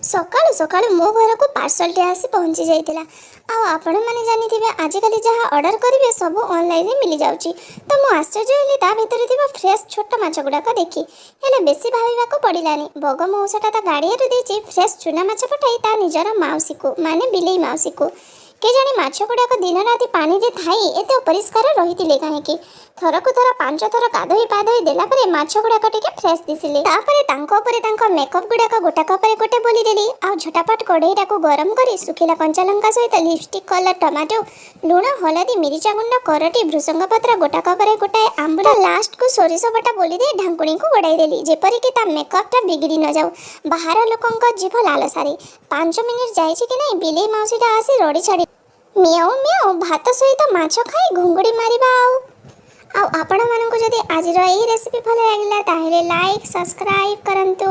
सकाळु सकाळु मो घर को पार्सलटे आसी पहुँची जाइतिला। आपण मैंने जानी आजिकल जहाँ ऑर्डर करेंगे सब ऑनलाइन मिल जाऊँगी। तो मुझे आश्चर्य होली ता भितर थी फ्रेश छोट माछ गुड़ाक देखी। हेले बेसी भाविबा पड़ानी बग मौसाटा ता गाड़िया देती फ्रेश चुना माछ पठाई ता निजर मौसी को माने बिलेई मौसी को। के जाने माछ गुड़ाक दिन राति पानी रे थाई एते अपरिष्कार रही कहीं थरकु थर 5 थर गाधोई पाधोई देला परे माछ गुड़ाक टिके फ्रेश दिसिले। तापरे तांको उपरे तांको मेकअप गुड़ाक गोटाक उपरे गोटे बोली देली। आ झटापट कढ़ईटा को गरम करी सुखिला कंचा लंका सहित लिपस्टिक कलर टमाटो लुण हलदी मिर्चा गुंड करटी भृसंग पत्र गोटाक उपरे गोटाए आंबुला लास्ट को सोरिष बटा बोली दे ढांकुणी को गोड़ाई देली जेपरि कि ता मेकअपटा बिगड़ी न जाऊ। बाहर लोकंक जीभ लाल सारी 5 मिनिट जाइछि कि नहीं बिलेई मौसीटा आसी रड़ी छाड़ी मियाओ मियाओ भात सहित माछ खाई घुंगुड़ी मारिबा। आपण मानक जदि आज रेसिपी भल लगे ताहेले लाइक सब्सक्राइब करंतु।